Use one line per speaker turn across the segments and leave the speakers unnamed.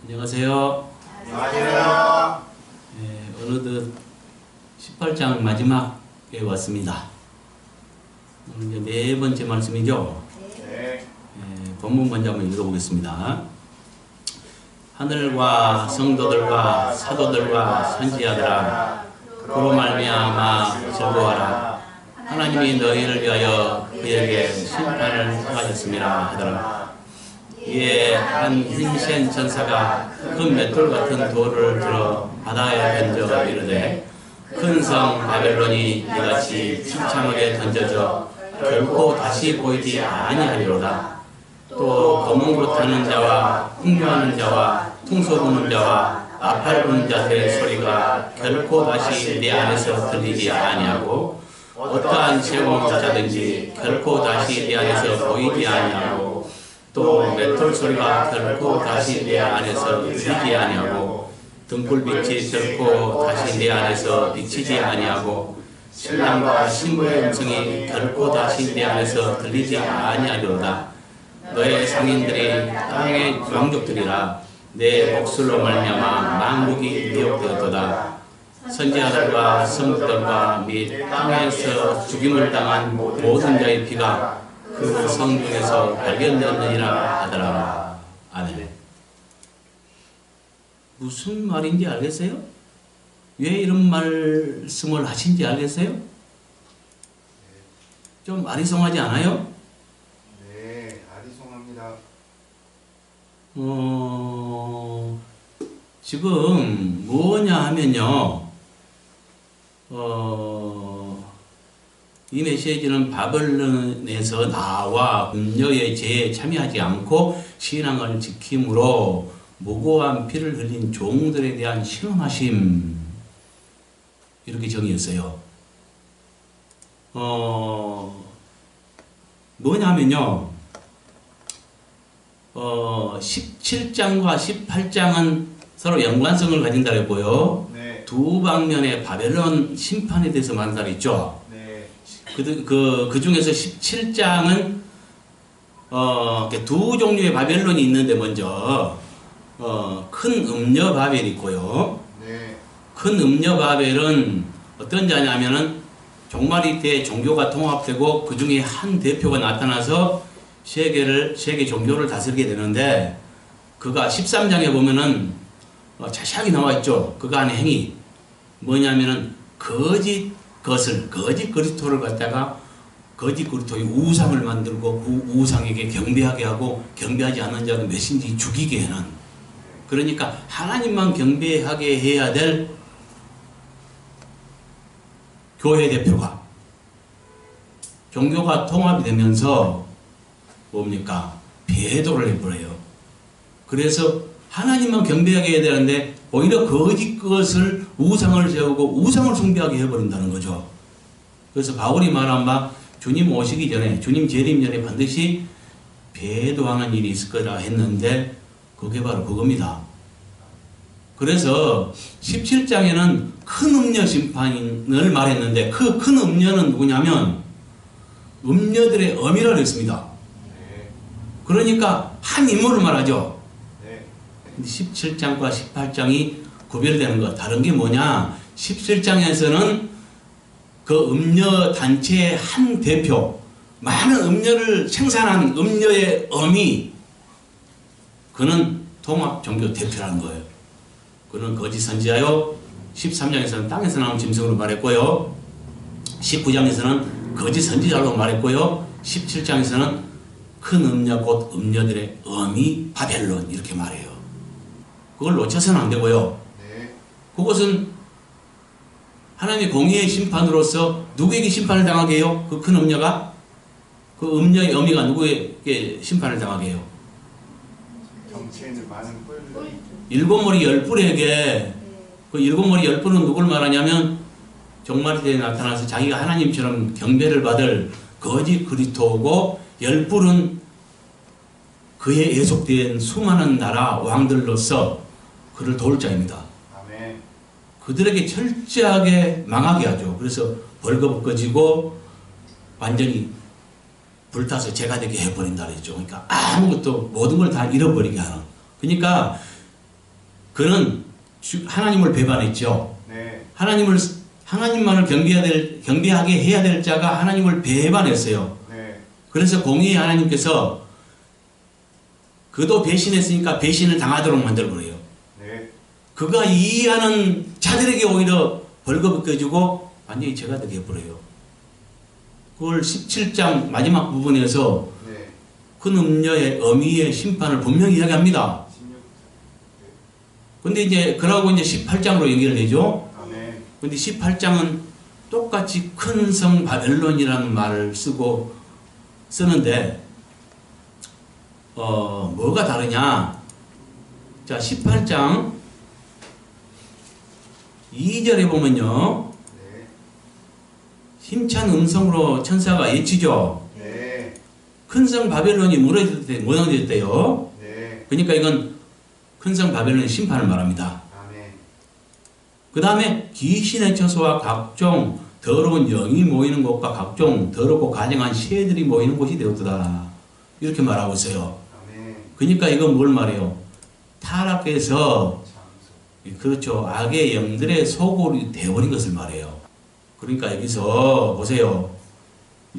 안녕하세요.
안녕하세요.
어느덧 18장 마지막에 왔습니다. 오늘 이제 네 번째 말씀이죠.
네.
본문 먼저 한번 읽어보겠습니다. 하늘과 성도들과 사도들과 선지자들아, 그로 말미암아 즐거워하라. 하나님이 너희를 위하여 그에게 심판을 행하셨음이라 하더라. 이에 한 흰센 전사가 큰 맷돌 같은 돌을 들어 바다에 던져 이르되, 큰 성 바벨론이 이같이 침창하게 던져져 결코 다시 보이지 아니하리로다. 또 검은고 타는 자와 풍류하는 자와 퉁소 부는 자와 나팔 부는 자들의 소리가 결코 다시 네 안에서 들리지 아니하고, 어떠한 세공업자든지 결코 다시 네 안에서 보이지 아니하고, 또 맷돌 소리가 결코 다시 내 안에서 들리지 아니하고, 등불빛이 결코 다시 내 안에서 비치지 아니하고, 신랑과 신부의 음성이 결코 다시 내 안에서 들리지 아니하리로다. 너의 상인들이 땅의 왕족들이라. 내 목술로 말미암아 만국이 미혹되었도다. 선지자들과 성도들과 및 땅에서 죽임을 당한 모든 자의 피가 그 성 중에서 발견되었느니라 하더라. 아멘. 무슨 말인지 알겠어요? 왜 이런 말씀을 하신지 알겠어요? 좀 아리송하지 않아요?
네, 아리송합니다.
지금 뭐냐 하면요, 이 메시지는 바벨론에서 나와 음녀의 죄에 참여하지 않고 신앙을 지킴으로 무고한 피를 흘린 종들에 대한 신음하심, 이렇게 정의했어요. 뭐냐면요, 17장과 18장은 서로 연관성을 가진다고 했고요.
네.
두 방면의 바벨론 심판에 대해서 말한다고 했죠.
네.
그 중에서 17장은 두 종류의 바벨론이 있는데, 먼저 큰 음녀 바벨이 있고요.
네.
큰 음녀 바벨은 어떤 자냐면은 종말이 때 종교가 통합되고 그 중에 한 대표가 나타나서 세계 종교를 다스리게 되는데, 그가 13장에 보면은 자세하게 나와 있죠. 그가 하는 행위 뭐냐면은 거짓 그리스도를 갖다가 거짓 그리스도의 우상을 만들고 그 우상에게 경배하게 하고, 경배하지 않는 자는 몇인지 죽이게 하는, 그러니까 하나님만 경배하게 해야 될 교회 대표가 종교가 통합이 되면서 뭡니까? 배도를 해버려요. 그래서 하나님만 경배하게 해야 되는데 오히려 거짓 것을, 우상을 세우고 우상을 숭배하게 해버린다는 거죠. 그래서 바울이 말한 바 주님 오시기 전에, 주님 재림 전에 반드시 배도하는 일이 있을 거라 했는데, 그게 바로 그겁니다. 그래서 17장에는 큰 음녀 심판을 말했는데, 그 큰 음녀는 누구냐면 음녀들의 어미라 했습니다.
네.
그러니까 한 인물을 말하죠.
네.
17장과 18장이 구별되는 것, 다른 게 뭐냐? 17장에서는 그 음녀 단체의 한 대표, 많은 음녀를 생산한 음녀의 어미, 그는 통합 종교 대표라는 거예요. 그는 거짓 선지자요. 13장에서는 땅에서 나온 짐승으로 말했고요. 19장에서는 거짓 선지자로 말했고요. 17장에서는 큰 음녀, 곧 음녀들의 어미 바벨론, 이렇게 말해요. 그걸 놓쳐서는 안 되고요.
네.
그것은 하나님의 공의의 심판으로서 누구에게 심판을 당하게 해요? 그 큰 음녀가? 그 음녀의 어미가 누구에게 심판을 당하게 해요?
정치에 있는 많은 뿔.
일곱 머리 열 뿔에게. 그 일곱 머리 열 뿔은 누굴 말하냐면 종말 때에 나타나서 자기가 하나님처럼 경배를 받을 거짓 그리스도고, 열 뿔은 그에 예속된 수많은 나라 왕들로서 그를 도울 자입니다.
아멘.
그들에게 철저하게 망하게 하죠. 그래서 벌거벗겨지고 완전히 불타서 죄가 되게 해버린다 그랬죠. 그러니까 아무것도, 모든 걸 다 잃어버리게 하는. 그러니까 그는 하나님을 배반했죠.
네.
하나님만을 경배하게 해야 될 자가 하나님을 배반했어요.
네.
그래서 공의의 하나님께서 그도 배신했으니까 배신을 당하도록 만들어버려요.
네.
그가 이해하는 자들에게 오히려 벌거벗 껴주고 완전히 죄가 되게 해버려요. 그걸 17장 마지막 부분에서
네.
큰 음녀의 어미의 심판을 분명히 이야기합니다.
16장.
근데 이제 그러고 이제 18장으로 연결되죠.
아멘.
근데 18장은 똑같이 큰 성 바벨론이라는 말을 쓰는데 뭐가 다르냐? 자, 18장 2절에 보면요.
네.
힘찬 음성으로 천사가 외치죠.
네.
큰 성 바벨론이 무너졌대요.
네.
그러니까 이건 큰 성 바벨론의 심판을 말합니다.
아멘.
그 다음에 귀신의 처소와 각종 더러운 영이 모이는 곳과 각종 더럽고 가증한 새들이 모이는 곳이 되었다. 이렇게 말하고 있어요.
아멘.
그러니까 이건 뭘 말해요? 타락해서
장소.
그렇죠. 악의 영들의 소굴이 되어버린 것을 말해요. 그러니까 여기서 보세요.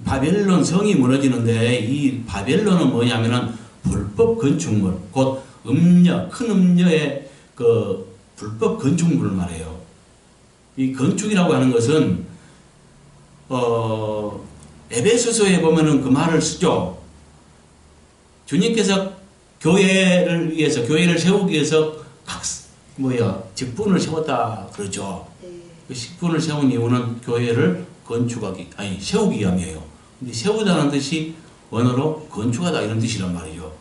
바벨론 성이 무너지는데 이 바벨론은 뭐냐면은 불법 건축물, 곧 음녀, 큰 음녀의 그 불법 건축물을 말해요. 이 건축이라고 하는 것은 에베소서에 보면은 그 말을 쓰죠. 주님께서 교회를 위해서, 교회를 세우기 위해서 직분을 세웠다 그러죠.
네.
그 직분을 세운 이유는 교회를 세우기 위함이에요. 근데 세우다는 뜻이 원어로 건축하다 이런 뜻이란 말이죠.
아멘.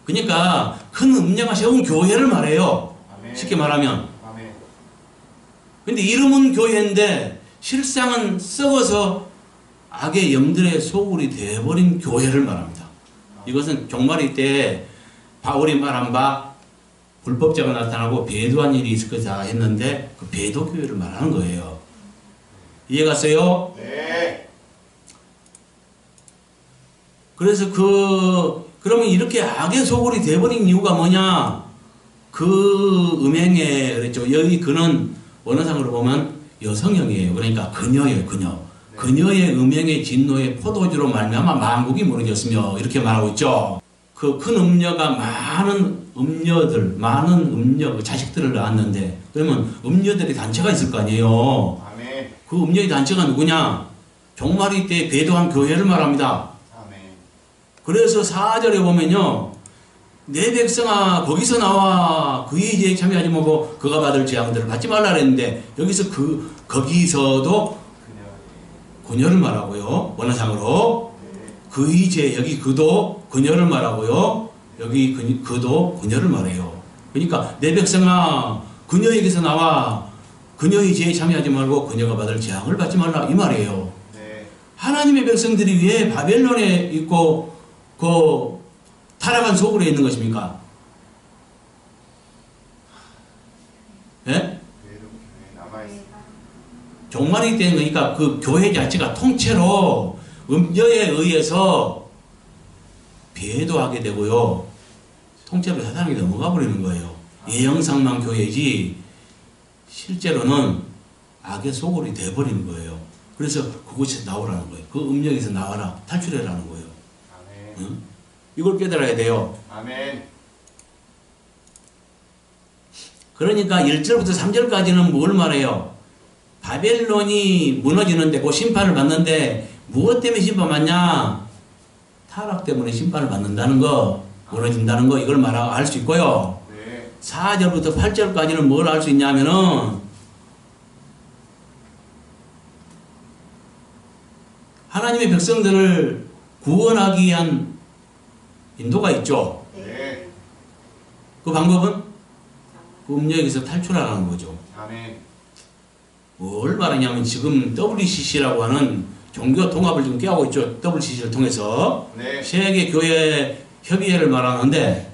그러니까 큰 음녀가 세운 교회를 말해요.
아멘.
쉽게 말하면.
아멘.
근데 이름은 교회인데 실상은 썩어서 악의 영들의 소굴이 되어버린 교회를 말합니다. 이것은 종말일 때 바울이 말한 바 불법자가 나타나고 배도한 일이 있을 거다 했는데 그 배도 교회를 말하는 거예요. 이해갔어요?
네.
그래서 그러면 이렇게 악의 소굴이 되어버린 이유가 뭐냐? 그 음행에 그랬죠. 여기 그는 원어상으로 보면 여성형이에요. 그러니까 그녀예요, 그녀.
네.
그녀의 음행의 진노의 포도주로 말미암아 만국이 무너졌으며 이렇게 말하고 있죠. 그 큰 음녀가 많은 음녀 자식들을 낳았는데 그러면 음녀들이 단체가 있을 거 아니에요.
아멘.
그 음녀의 단체가 누구냐? 종말이 때 배도한 교회를 말합니다.
아멘.
그래서 4절에 보면요. 내 백성아 거기서 나와 그의 죄에 참여하지 말고 그가 받을 재앙들을 받지 말라 그랬는데 여기서 거기서도 그녀를 말하고요. 원어상으로 그의 죄 여기 그도 그녀를 말하고요. 여기 그도 그녀를 말해요. 그러니까 내 백성아 그녀에게서 나와 그녀의 죄에 참여하지 말고 그녀가 받을 재앙을 받지 말라 이 말이에요.
네.
하나님의 백성들이 왜 바벨론에 있고 그 타락한 소굴에 있는 것입니까? 예?
그래도 교회에 남아있습니다.
종말이 되는 거니까 그 교회 자체가 통째로 음녀에 의해서 배도하게 되고요. 통째로 사단에게 넘어가 버리는 거예요. 예형상만 교회지 실제로는 악의 소굴이 되어버리는 거예요. 그래서 그곳에서 나오라는 거예요. 그 음력에서 나와라. 탈출해라는 거예요.
아멘.
응? 이걸 깨달아야 돼요.
아멘.
그러니까 1절부터 3절까지는 뭘 말해요? 바벨론이 무너지는데 그 심판을 받는데 무엇 때문에 심판받냐? 타락 때문에 심판을 받는다는 거, 무너진다는 거 이걸 알 수 있고요.
네.
4절부터 8절까지는 뭘 알 수 있냐면은 하나님의 백성들을 구원하기 위한 인도가 있죠.
네.
그 방법은 그 음력에서 탈출하라는 거죠.
아멘.
뭘 말하냐면 지금 WCC라고 하는 종교 통합을 지금 깨하고 있죠. WCC를 통해서
네.
세계 교회 협의회를 말하는데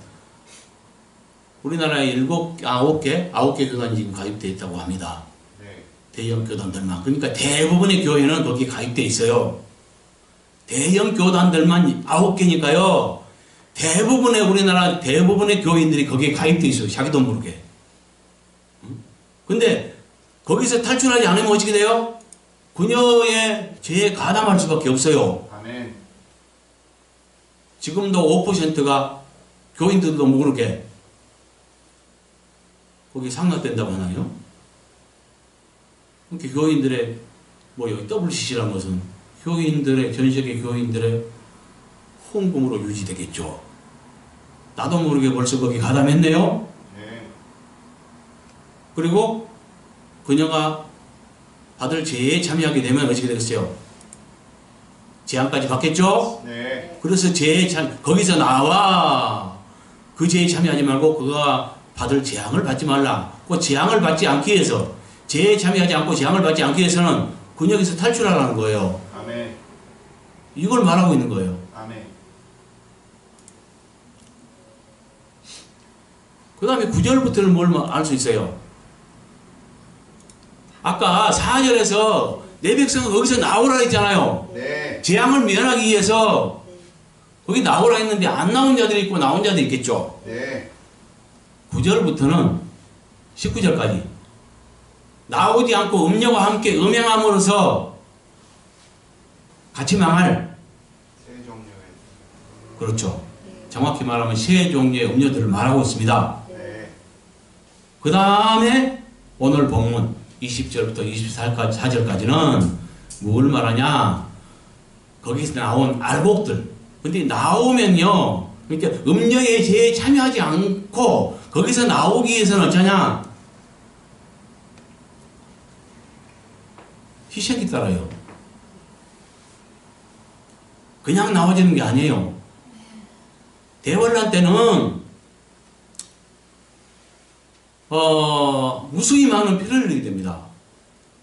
우리나라에 9개 교단이 지금 가입되어 있다고 합니다.
네.
대형 교단들만. 그러니까 대부분의 교회는 거기에 가입되어 있어요. 대형 교단들만 9개니까요. 대부분의 우리나라 대부분의 교인들이 거기에 가입되어 있어요. 자기도 모르게. 근데 거기서 탈출하지 않으면 어떻게 돼요? 그녀의 죄에 가담할 수밖에 없어요.
아멘.
지금도 5%가 교인들도 모르게 거기 상납된다고 하나요? 그렇게 교인들의 뭐 여기 WCC라는 것은 교인들의 전 세계 교인들의 헌금으로 유지되겠죠. 나도 모르게 벌써 거기 가담했네요.
네.
그리고 그녀가 받을 죄에 참여하게 되면 어떻게 되겠어요? 재앙까지 받겠죠?
네.
그래서 죄에 거기서 나와 그 죄에 참여하지 말고 그가 받을 재앙을 받지 말라. 그 재앙을 받지 않기 위해서 죄에 참여하지 않고 재앙을 받지 않기 위해서는 그녀에서 탈출하라는 거예요.
아멘.
이걸 말하고 있는 거예요.
아멘.
그 다음에 9절부터는 뭘 알 수 있어요? 아까 4절에서 내 백성은 거기서 나오라 했잖아요.
네.
재앙을 면하기 위해서 거기 나오라 했는데 안 나온 자들이 있고 나온 자들이 있겠죠.
네.
9절부터는 19절까지 나오지 않고 음녀와 함께 음행함으로써 같이 망할,
세 종류의.
그렇죠. 정확히 말하면 세 종류의 음녀들을 말하고 있습니다.
네.
그 다음에 오늘 본문 20절부터 24절까지는 뭘 말하냐? 거기서 나온 알곡들. 근데 나오면요, 그러니까 음녀의 죄에 참여하지 않고 거기서 나오기 위해서는 어쩌냐? 희생이 따라요. 그냥 나와지는 게 아니에요. 대환란 때는 무수히 많은 피를 흘리게 됩니다.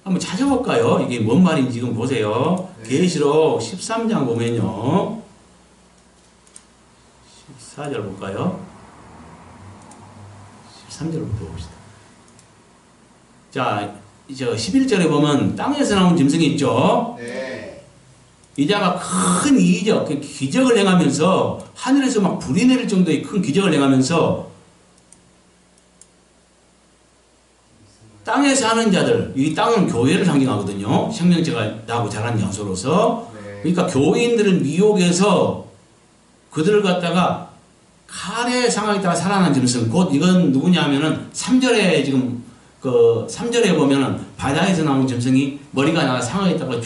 한번 찾아볼까요? 이게 뭔 말인지 지금 보세요.
네.
계시록 13장 보면요. 14절 볼까요? 13절부터 봅시다. 자, 저 11절에 보면 땅에서 나온 짐승이 있죠.
네.
이자가 큰 이적, 기적을 행하면서 하늘에서 막 불이 내릴 정도의 큰 기적을 행하면서 땅에 사는 자들, 이 땅은 교회를 상징하거든요. 생명체가 나고 자라는 장소로서.
네.
그러니까 교인들을 미혹해서 그들을 갖다가 칼의 상황에다가 살아난 짐승, 곧 이건 누구냐 하면은 3절에 지금 그 3절에 보면은 바다에서 나온 짐승이 머리가 나가 상하에다가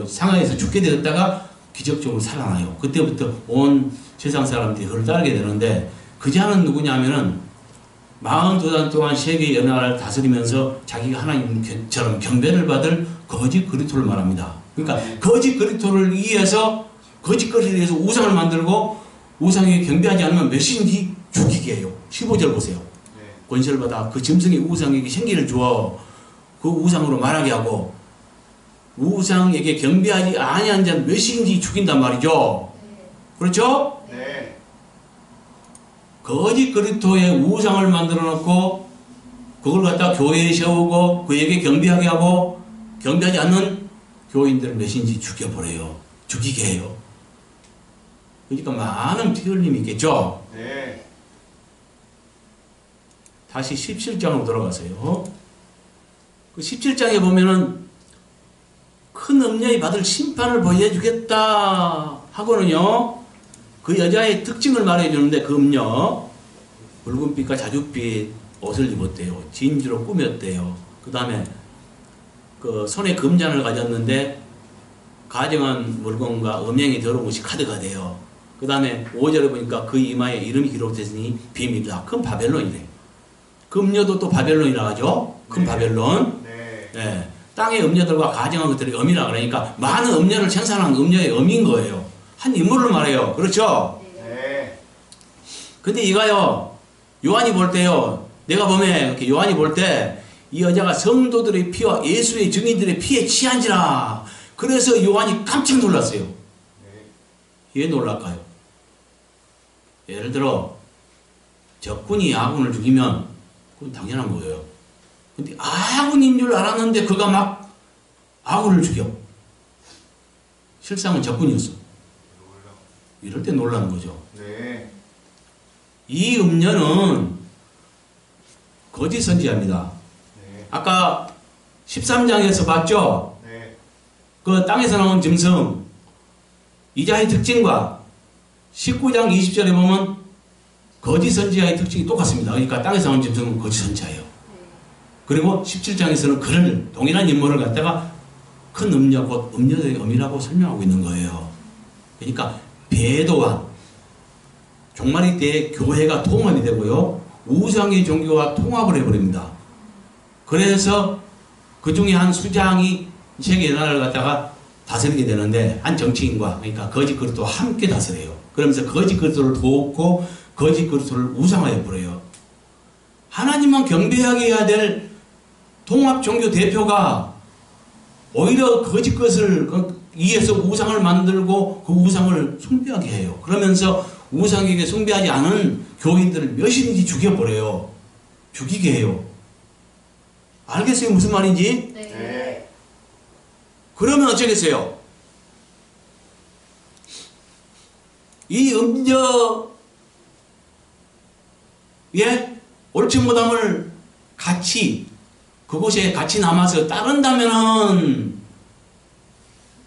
상하에서 죽게 되었다가 기적적으로 살아나요. 그때부터 온 세상 사람들이 그를 따르게 되는데 그 자는 누구냐 하면은 42단 동안 세계 연합을 다스리면서 자기가 하나님처럼 경배를 받을 거짓 그리스도를 말합니다. 그러니까 거짓 그리스도를 위해서 거짓 그리스도를 위해서 우상을 만들고 우상에 경배하지 않으면 몇인지 죽이게 해요. 15절 보세요.
네.
권세를 받아 그 짐승의 우상에게 생기를 주어 그 우상으로 말하게 하고 우상에게 경배하지 아니한 자는 몇인지 죽인단 말이죠. 그렇죠?
네.
거짓 그리스도의 우상을 만들어 놓고 그걸 갖다 교회에 세우고 그에게 경배하게 하고 경배하지 않는 교인들을 몇인지 죽여버려요. 죽이게 해요. 그러니까 많은 피 흘림이 있겠죠.
네.
다시 17장으로 돌아가세요. 그 17장에 보면은 큰 음녀이 받을 심판을 보여주겠다 하고는요, 그 여자의 특징을 말해주는데 그 음녀 붉은빛과 자줏빛 옷을 입었대요. 진주로 꾸몄대요. 그 다음에 그 손에 금잔을 가졌는데 가정한 물건과 음행이 더러운 것이 카드가 돼요. 그 다음에 5절에 보니까 그 이마에 이름이 기록됐으니 비밀이다. 큰 바벨론이래요. 그 음녀도 또 바벨론이라 하죠. 큰
네.
바벨론.
네.
네. 땅의 음녀들과 가정한 것들이 음이라 그러니까 많은 음녀를 생산한 음녀의 음인 거예요. 한 인물을 말해요. 그렇죠?
네.
근데 이가요, 요한이 볼 때요, 내가 보면 이렇게 요한이 볼 때 이 여자가 성도들의 피와 예수의 증인들의 피에 취한지라. 그래서 요한이 깜짝 놀랐어요.
네.
왜 놀랄까요? 예를 들어 적군이 아군을 죽이면 그건 당연한 거예요. 근데 아군인 줄 알았는데 그가 막 아군을 죽여. 실상은 적군이었어. 이럴 때 놀라는 거죠.
네.
이 음녀는 거짓 선지자입니다.
네.
아까 13장에서 봤죠?
네.
그 땅에서 나온 짐승 이자의 특징과 19장 20절에 보면 거짓 선지자의 특징이 똑같습니다. 그러니까 땅에서 나온 짐승은 거짓 선지자예요. 그리고 17장에서는 그를 동일한 인물을 갖다가 큰 음녀, 곧 음녀의 음이라고 설명하고 있는 거예요. 그러니까 배도와 종말의 때에 교회가 통합이 되고요. 우상의 종교와 통합을 해버립니다. 그래서 그 중에 한 수장이 세계 나라를 갖다가 다스리게 되는데 한 정치인과 그러니까 거짓 그리스도와 함께 다스려요. 그러면서 거짓 그리스도를 돕고 거짓 그리스도를 우상화해 버려요. 하나님만 경배하게 해야 될 통합 종교 대표가 오히려 거짓 것을 이해해서 우상을 만들고 그 우상을 숭배하게 해요. 그러면서 우상에게 숭배하지 않은 교인들을 몇인지 죽여버려요. 죽이게 해요. 알겠어요? 무슨 말인지?
네.
그러면 어쩌겠어요? 이 음녀 예? 옳지 못함을 같이 그곳에 같이 남아서 따른다면은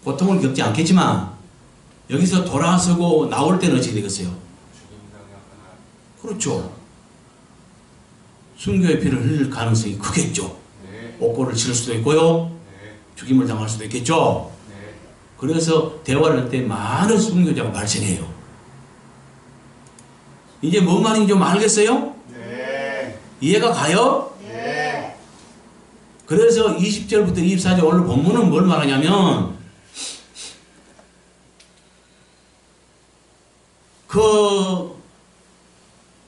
고통을 겪지 않겠지만 여기서 돌아서고 나올 때는 어찌 되겠어요? 그렇죠. 순교의 피를 흘릴 가능성이 크겠죠.
네.
옥고를 치를 수도 있고요.
네.
죽임을 당할 수도 있겠죠.
네.
그래서 대화를 할 때 많은 순교자가 발생해요. 이제 뭔 말인지 좀 알겠어요?
네.
이해가 가요?
네.
그래서 20절부터 24절 오늘 본문은 뭘 말하냐면 그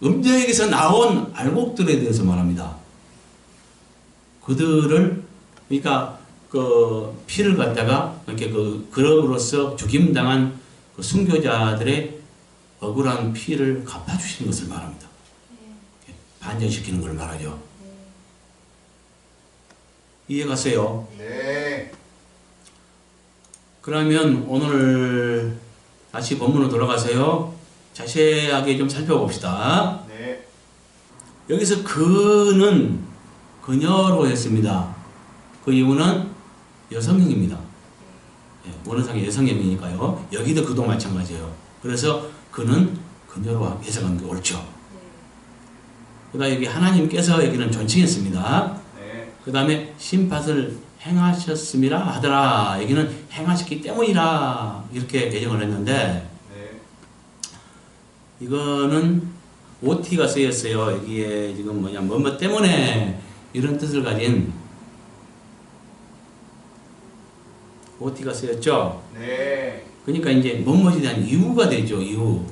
음녀에게서 나온 알곡들에 대해서 말합니다. 그들을 그러니까 그 피를 갖다가 이렇게 그럼으로써 죽임당한 그 순교자들의 억울한 피를 갚아주시는 것을 말합니다. 반전시키는 걸 말하죠. 이해갔어요?
네.
그러면 오늘 다시 본문으로 돌아가세요. 자세하게 좀 살펴봅시다.
네.
여기서 그는 그녀로 했습니다. 그 이유는 여성형입니다. 원어상의 여성형이니까요. 여기도 그도 마찬가지예요. 그래서 그는 그녀로 해석한 게 옳죠. 그다음 여기 하나님께서 여기는 존칭했습니다.
네.
그 다음에 심판을 행하셨음이라 하더라. 여기는 행하셨기 때문이라 이렇게 개정을 했는데
네.
이거는 OT가 쓰였어요. 여기에 지금 뭐냐 뭐뭐 때문에 이런 뜻을 가진 OT가 쓰였죠.
네.
그러니까 이제 뭐뭐에 대한 이유가 되죠. 이유.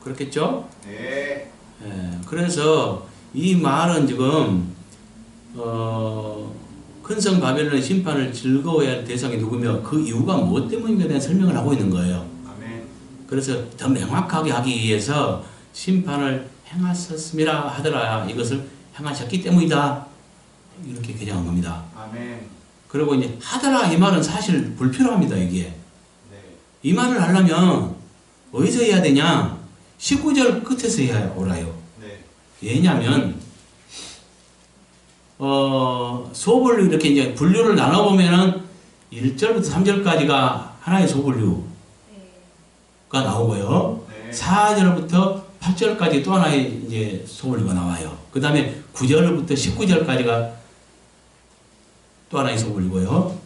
그렇겠죠?
네.
예, 그래서 이 말은 지금 큰 성 바벨론의 심판을 즐거워해야 할 대상이 누구며 그 이유가 무엇 때문인가에 대한 설명을 하고 있는 거예요.
아멘.
그래서 더 명확하게 하기 위해서 심판을 행하셨음이라 하더라. 이것을 행하셨기 때문이다. 이렇게 개정한 겁니다.
아멘.
그리고 이제 하더라 이 말은 사실 불필요합니다. 이게.
네.
이 말을 하려면 어디서 해야 되냐? 19절 끝에서 해야 옳아요.
네.
왜냐하면 소분류 이렇게 이제 분류를 나눠보면은 1절부터 3절까지가 하나의 소분류가 나오고요.
네.
4절부터 8절까지 또 하나의 이제 소분류가 나와요. 그 다음에 9절부터 19절까지가 또 하나의 소분류고요.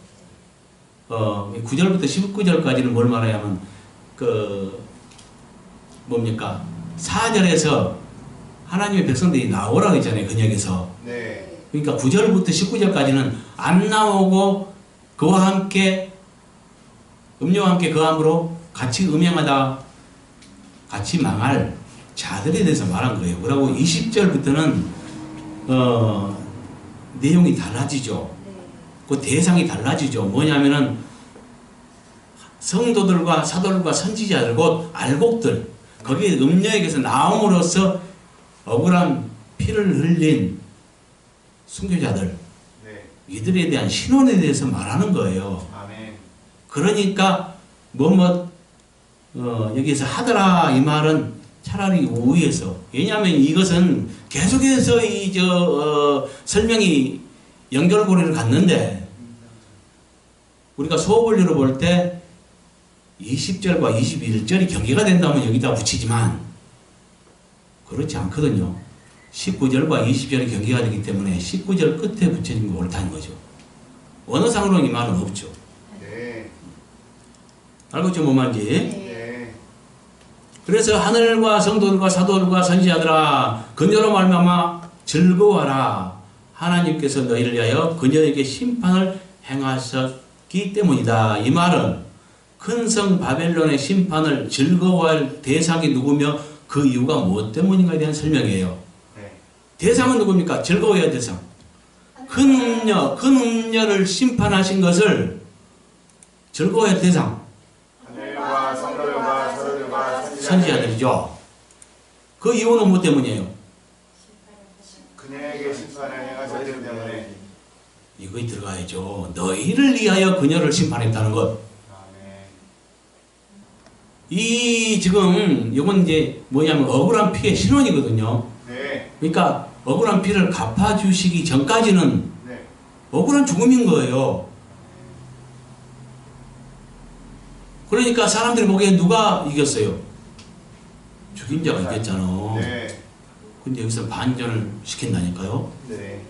9절부터 19절까지는 뭘 말하냐면 뭡니까? 4절에서 하나님의 백성들이 나오라고 했잖아요. 근역에서.
네.
그러니까 9절부터 19절까지는 안 나오고 그와 함께 음료와 함께 그함으로 같이 음행하다 같이 망할 자들에 대해서 말한 거예요. 그리고 20절부터는 내용이 달라지죠. 그 대상이 달라지죠. 뭐냐면은 성도들과 사도들과 선지자들 곧 알곡들 거기에 음녀에게서 나옴으로써 억울한 피를 흘린 순교자들
네.
이들에 대한 신원에 대해서 말하는 거예요.
아멘.
그러니까 여기서 하더라 이 말은 차라리 우위에서. 왜냐하면 이것은 계속해서 설명이 연결고리를 갖는데, 우리가 소원리로 볼 때 20절과 21절이 경계가 된다면 여기다 붙이지만, 그렇지 않거든요. 19절과 20절이 경계가 되기 때문에 19절 끝에 붙여진 게 옳다는 거죠. 원어상으로는 이 말은 없죠.
네.
알겠죠? 뭔 말인지?
네.
그래서 하늘과 성도들과 사도들과 선지자들아, 그녀로 말미암아 즐거워하라. 하나님께서 너희를 위하여 그녀에게 심판을 행하셨기 때문이다. 이 말은 큰 성 바벨론의 심판을 즐거워할 대상이 누구며 그 이유가 무엇 때문인가에 대한 설명이에요.
네.
대상은 누굽니까? 즐거워야 할 대상. 큰 음녀를 심판하신 것을 즐거워야 할 대상.
하늘과 성도들과 사도들과
선지자들이죠. 그 이유는 무엇 때문이에요?
그녀에게 심판을 행하셨기 때문에.
이거에 들어가야죠. 너희를 위하여 그녀를 심판했다는 것.
아멘.
이 지금 이건 이제 뭐냐면 억울한 피의 신원이거든요.
네.
그러니까 억울한 피를 갚아주시기 전까지는
네.
억울한 죽음인 거예요. 그러니까 사람들이 보기엔 누가 이겼어요? 죽인 자가 이겼잖아.
네.
근데 여기서 반전을 시킨다니까요.
네.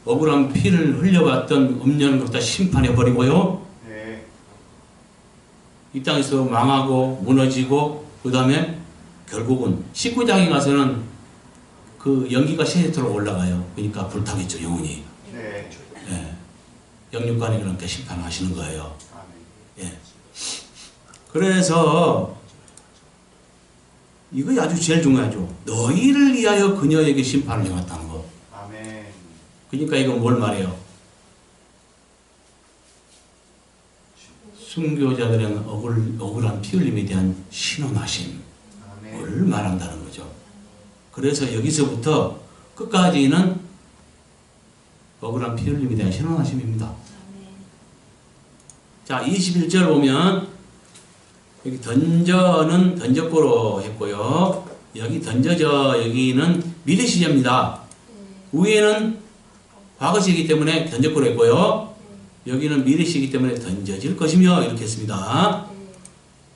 억울한 피를 흘려봤던 음녀는 갖다 심판해버리고요.
네.
이 땅에서 망하고 무너지고, 그 다음에 결국은 19장에 가서는 그 연기가 세세토록 올라가요. 그러니까 불타겠죠, 영혼이.
네.
예. 영육간에 그렇게 심판하시는 거예요.
아멘.
예. 그래서 이거 아주 제일 중요하죠. 너희를 위하여 그녀에게 심판을 행했다는 거.
아멘.
그러니까 이건 뭘 말해요? 순교자들은 억울한 피 흘림에 대한 신원하심을
아멘.
말한다는 거죠. 그래서 여기서부터 끝까지는 억울한 피 흘림에 대한 신원하심입니다. 자, 21절 보면 여기 던져는 던졌고로 했고요. 여기 던져져, 여기는 미래 시제입니다. 위에는 과거 시이기 때문에 던졌고로 했고요. 여기는 미래 시이기 때문에 던져질 것이며 이렇게 했습니다.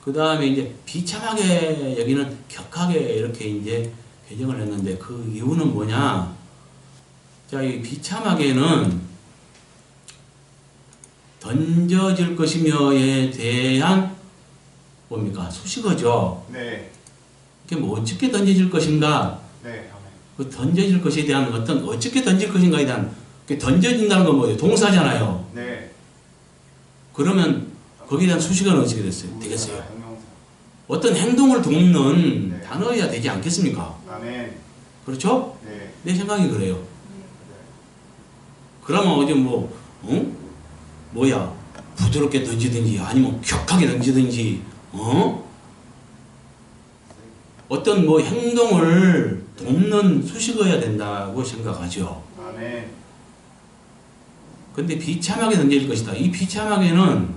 그 다음에 이제 비참하게, 여기는 격하게 이렇게 이제 개정을 했는데 그 이유는 뭐냐? 자, 이 비참하게는 던져질 것이며에 대한 뭡니까? 수식어죠.
네.
이게 뭐 어떻게 던져질 것인가?
네. 아멘.
그 던져질 것에 대한 어떤 어떻게 던질 것인가에 대한 던져진다는 건 뭐예요? 동사잖아요.
네.
그러면 거기에 대한 수식어는 어떻게 되겠어요?
형용사.
어떤 행동을 돕는
네.
단어여야 되지 않겠습니까?
아멘.
그렇죠?
네.
내 생각이 그래요. 그러면 어제 뭐야? 부드럽게 던지든지 아니면 격하게 던지든지 어떤 뭐 행동을 돕는 수식어야 된다고 생각하죠.
아멘.
근데 비참하게 던질 것이다. 이 비참하게는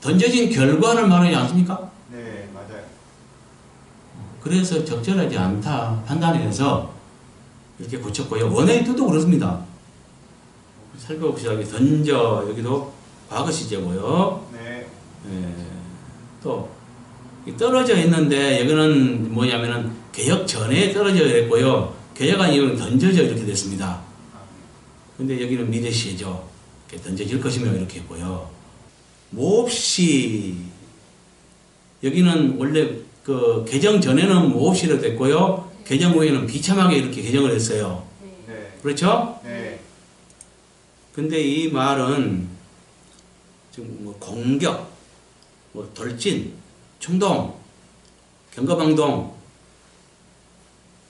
던져진 결과를 말하지 않습니까?
네. 맞아요.
그래서 적절하지 않다 판단해서 이렇게 고쳤고요. 원어의 뜻도 그렇습니다. 살펴봅시다. 여기 던져, 여기도 과거 시제고요.
네.
예, 또 떨어져 있는데 여기는 뭐냐면은 개혁 전에 떨어져 있고요. 개혁한 이유는 던져져 이렇게 됐습니다. 근데 여기는 미래 시제죠. 이렇게 던져질 것이며 이렇게 했고요. 몹시, 여기는 원래 그 개정 전에는 몹시로 됐고요. 개정 후에는 비참하게 이렇게 개정을 했어요.
네.
그렇죠?
네.
근데 이 말은 지금 뭐 공격, 뭐 돌진, 충동, 경거방동,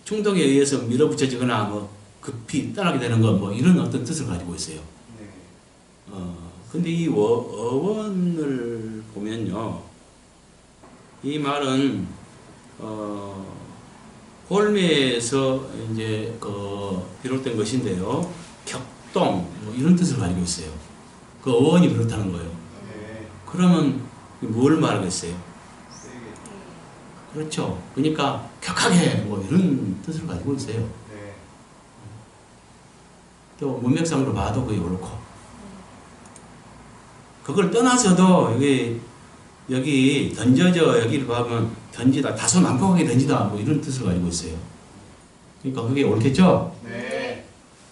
충동에 의해서 밀어붙여지거나 뭐 급히 떠나게 되는 것, 뭐 이런 어떤 뜻을 가지고 있어요.
네.
근데 이 어원을 보면요, 이 말은 골매에서 이제 비롯된 것인데요, 격동 뭐 이런 뜻을 가지고 있어요. 그 어원이 그렇다는 거예요.
네.
그러면 뭘 말하겠어요? 그렇죠. 그러니까 격하게 뭐 이런 뜻을 가지고 있어요.
네.
또 문맥상으로 봐도 그게 옳고. 그걸 떠나서도 여기 던져져 여기를 가면 던지다 다소난폭하게 던지다 뭐 이런 뜻을 가지고 있어요. 그러니까 그게 옳겠죠?
네.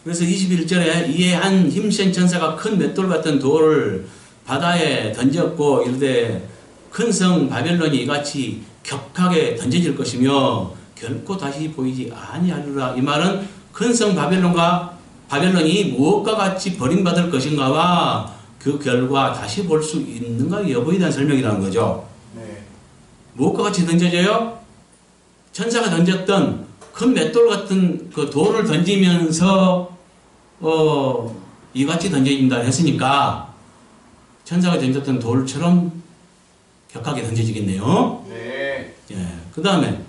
그래서 21절에 이에 한 힘센 천사가 큰 맷돌 같은 돌을 바다에 던졌고 이르되 큰 성 바벨론이 이같이 격하게 던져질 것이며 결코 다시 보이지 아니하리라. 이 말은 큰 성 바벨론이 무엇과 같이 버림받을 것인가와 그 결과 다시 볼 수 있는가 여부에 대한 설명이라는 거죠.
네.
무엇과 같이 던져져요? 천사가 던졌던 큰 맷돌 같은 그 돌을 던지면서 이같이 던져진다 했으니까 천사가 던졌던 돌처럼 격하게 던져지겠네요.
네.
예. 그 다음에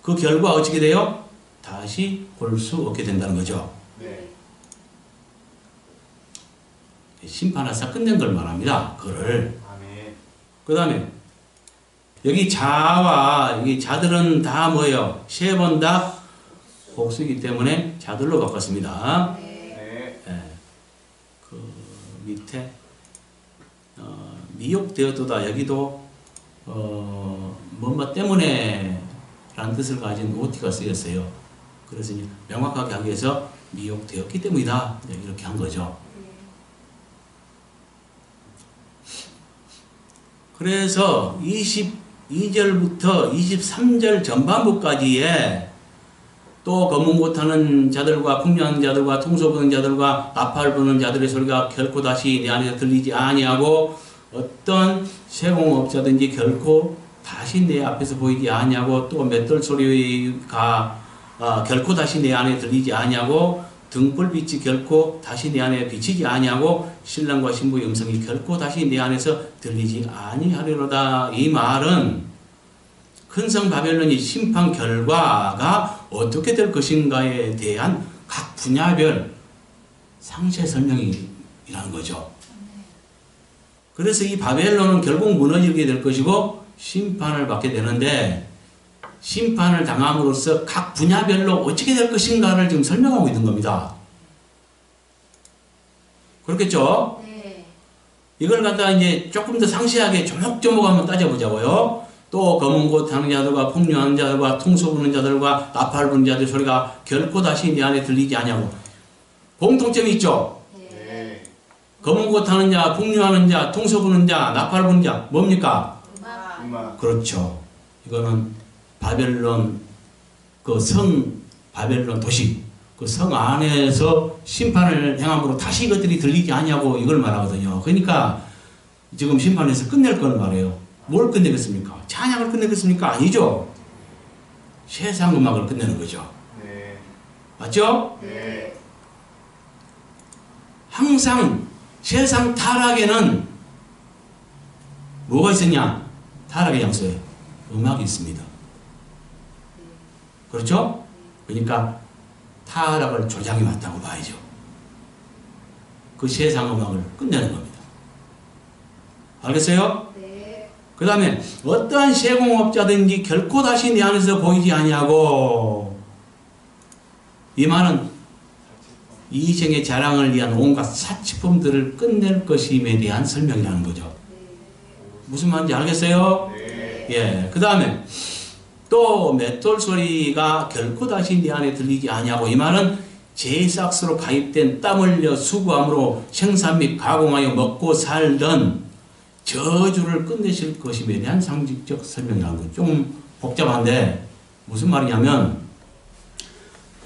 그 결과 어떻게 돼요? 다시 볼 수 없게 된다는 거죠.
네.
심판하사 끝낸 걸 말합니다. 그를.
아멘.
그 다음에 여기 자와 여기 자들은 다 뭐예요? 세 번 다 복수이기 때문에 자들로 바꿨습니다.
네.
예. 그 밑에 미혹되었도다 여기도 뭐뭐 때문에 라는 뜻을 가진 오티가 쓰였어요. 그래서 명확하게 하기 위해서 미혹되었기 때문이다 이렇게 한 거죠. 그래서 22절부터 23절 전반부까지에 또 검은 옷 하는 자들과 풍요하는 자들과 통소 부는 자들과 나팔 부는 자들의 소리가 결코 다시 내 안에서 들리지 아니하고 어떤 세공업자든지 결코 다시 내 앞에서 보이지 아니하고 또 맷돌 소리가 결코 다시 내 안에 들리지 아니하고 등불빛이 결코 다시 내 안에 비치지 아니하고 신랑과 신부의 음성이 결코 다시 내 안에서 들리지 아니하리로다. 이 말은 큰 성 바벨론이 심판 결과가 어떻게 될 것인가에 대한 각 분야별 상세 설명이라는 거죠. 그래서 이 바벨론은 결국 무너지게 될 것이고 심판을 받게 되는데 심판을 당함으로써 각 분야별로 어떻게 될 것인가를 지금 설명하고 있는 겁니다. 그렇겠죠?
네.
이걸 갖다가 이제 조금 더 상세하게 조목조목 한번 따져보자고요. 또 검은 옷 하는 자들과 폭류하는 자들과 통소 부는 자들과 나팔 부는 자들 소리가 결코 다시 내 안에 들리지 아니하고 공통점이 있죠?
네.
검은 옷 하는 자, 폭류하는 자, 통소 부는 자, 나팔 부는 자 뭡니까?
음악.
그렇죠. 이거는 바벨론 그 성 바벨론 도시 그 성 안에서 심판을 행함으로 다시 이것들이 들리지 아니하고 이걸 말하거든요. 그러니까 지금 심판에서 끝낼 걸 말해요. 뭘 끝내겠습니까? 찬양을 끝내겠습니까? 아니죠. 세상 음악을 끝내는 거죠.
네.
맞죠?
네.
항상 세상 타락에는 뭐가 있었냐? 타락의 장소에 음악이 있습니다. 그렇죠? 그러니까 타락을 조장해 왔다고 봐야죠. 그 세상 음악을 끝내는 겁니다. 알겠어요?
네.
그 다음에 어떠한 세공업자든지 결코 다시 내 안에서 보이지 아니하고 이 말은 이생의 자랑을 위한 온갖 사치품들을 끝낼 것임에 대한 설명이라는 거죠. 무슨 말인지 알겠어요?
네.
예. 그 다음에 또 맷돌 소리가 결코 다시 내 안에 들리지 아니하고 이 말은 제삭스로 가입된 땀 흘려 수고함으로 생산 및 가공하여 먹고 살던 저주를 끝내실 것임에 대한 상징적 설명이라는 거죠. 좀 복잡한데 무슨 말이냐면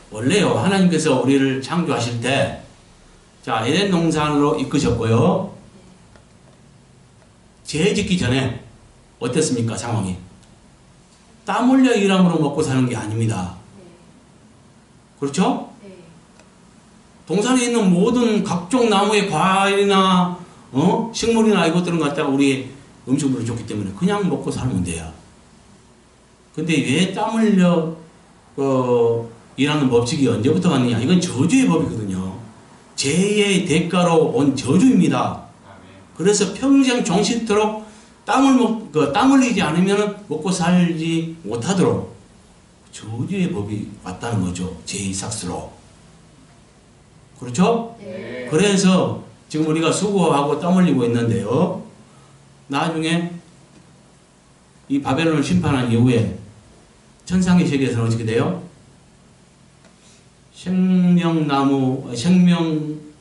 원래요 하나님께서 우리를 창조하실 때 자 에덴 동산으로 이끄셨고요. 죄 짓기 전에 어땠습니까 상황이? 땀 흘려 일함으로 먹고 사는 게 아닙니다. 그렇죠?
네.
동산에 있는 모든 각종 나무의 과일이나 식물이나 이것들은 갖다가 우리 음식물을 줬기 때문에 그냥 먹고 살면 돼요. 근데 왜 땀 흘려 일하는 법칙이 언제부터 왔느냐? 이건 저주의 법이거든요. 죄의 대가로 온 저주입니다. 그래서 평생 종식토록 땀 흘리지 않으면 먹고 살지 못하도록 저주의 법이 왔다는 거죠. 제2삭스로. 그렇죠?
네.
그래서 지금 우리가 수고하고 땀 흘리고 있는데요. 나중에 이 바벨론을 심판한 이후에 천상의 세계에서는 어떻게 돼요?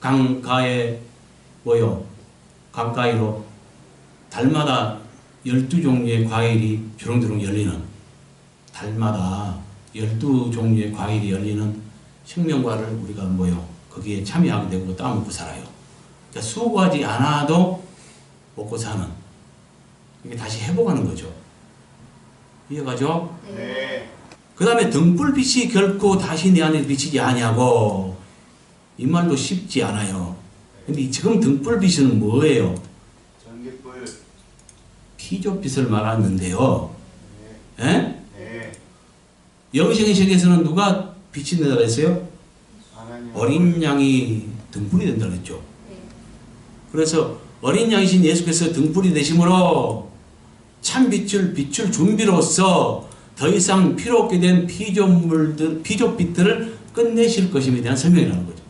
생명강가에 뭐요? 강가위로 달마다 12종류의 과일이 주렁주렁 열리는, 달마다 12종류의 과일이 열리는 생명과를 우리가 뭐요? 거기에 참여하게 되고 따먹고 살아요. 그러니까 수고하지 않아도 먹고 사는, 이게 다시 회복하는 거죠. 이해가죠?
네.
그 다음에 등불빛이 결코 다시 내 안에 비치지 아니하고, 이 말도 쉽지 않아요. 근데 지금 등불빛은 뭐예요?
전기불.
피조빛을 말하는데요.
네.
예?
네.
영생의 세계에서는 누가 빛이 된다고 했어요?
하나님.
어린 양이 등불이 된다고 했죠. 그래서 어린 양이신 예수께서 등불이 되심으로 참 빛을 비출 준비로서 더 이상 필요 없게 된 피조빛들을 끝내실 것임에 대한 설명이라는 거죠.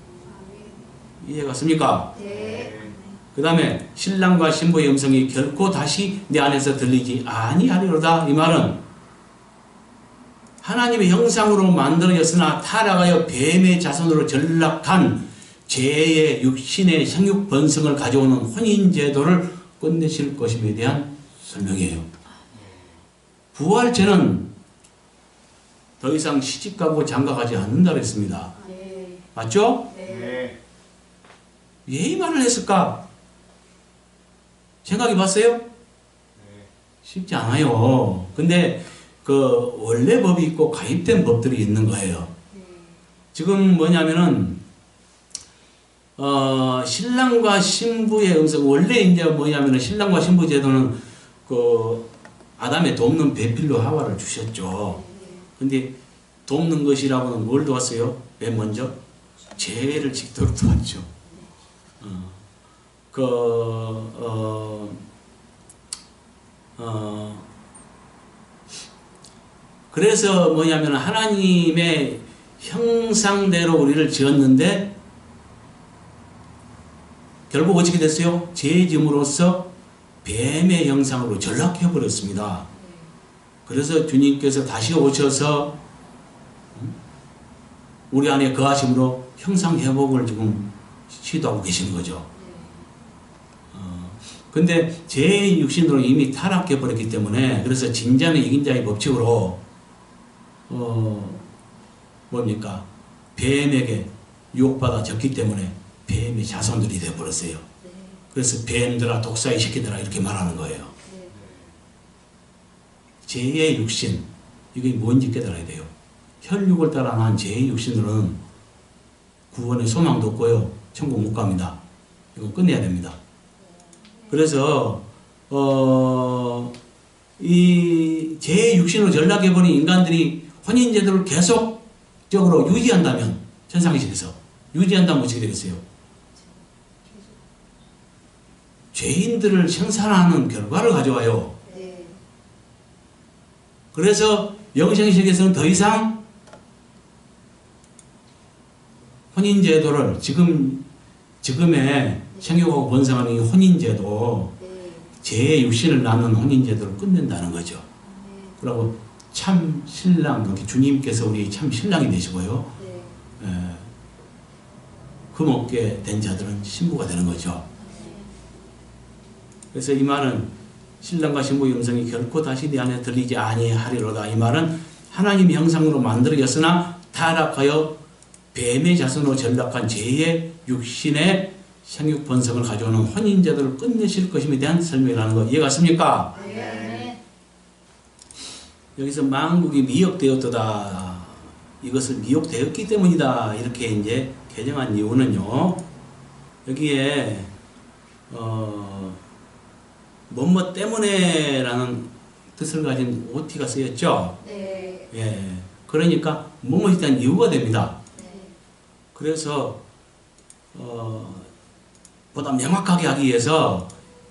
이해가 갔습니까?
네.
그 다음에 신랑과 신부의 음성이 결코 다시 내 안에서 들리지 아니하리로다. 이 말은 하나님의 형상으로 만들어졌으나 타락하여 뱀의 자손으로 전락한 죄의 육신의 생육 번성을 가져오는 혼인제도를 끝내실 것임에 대한 설명이에요. 부활체는 더 이상 시집가고 장가가지 않는다 그랬습니다. 맞죠?
네.
왜 이 말을 했을까? 생각해 봤어요?
네.
쉽지 않아요. 근데 그 원래 법이 있고 가입된 법들이 있는 거예요. 지금 뭐냐면은 신랑과 신부의 음성, 원래 이제 뭐냐면은 신랑과 신부 제도는 그 아담의 돕는 배필로 하와를 주셨죠. 근데 돕는 것이라고는 뭘 도왔어요? 맨 먼저 죄를 짓도록 도왔죠. 그래서 뭐냐면 하나님의 형상대로 우리를 지었는데 결국 어떻게 됐어요? 죄 지음으로써 뱀의 형상으로 전락해 버렸습니다. 그래서 주님께서 다시 오셔서 우리 안에 거하심으로 형상 회복을 지금 시도하고 계시는 거죠. 근데 제 육신으로 이미 타락해 버렸기 때문에, 그래서 진자는 이긴 자의 법칙으로 뭡니까? 뱀에게 유혹받아 졌기 때문에 뱀의 자손들이 되어 버렸어요. 그래서 뱀들아 독사의 새끼들아 이렇게 말하는 거예요. 죄의 육신, 이게 뭔지 깨달아야 돼요. 혈육을 따라 난 죄의 육신으로는 구원의 소망도 없고요, 천국 못 갑니다. 이거 끝내야 됩니다. 그래서 이 죄의 육신으로 전락해버린 인간들이 혼인제도를 계속적으로 유지한다면, 천상시에서 유지한다면 어떻게 되겠어요? 죄인들을 생산하는 결과를 가져와요. 그래서 영생의 세계에서는 더 이상 혼인제도를 지금의 생육하고 번성하는 이 혼인제도, 죄의 육신을 낳는 혼인제도를 끝낸다는 거죠. 그리고 참 신랑, 주님께서 우리 참 신랑이 되시고요. 금없게 된 자들은 신부가 되는 거죠. 그래서 이 말은 신랑과 신부의 음성이 결코 다시 네 안에 들리지 아니하리로다. 이 말은 하나님 형상으로 만들어졌으나 타락하여 뱀의 자손으로 전락한 죄의 육신의 생육 번성을 가져오는 혼인제도를 끝내실 것임에 대한 설명이라는 거 이해갔습니까?
네.
여기서 만국이 미혹되었도다. 이것을 미혹되었기 때문이다. 이렇게 이제 개정한 이유는요. 여기에 뭐뭐 때문에라는 뜻을 가진 OT가 쓰였죠.
네.
예. 그러니까 뭐뭐에 대한 이유가 됩니다. 그래서 보다 명확하게 하기 위해서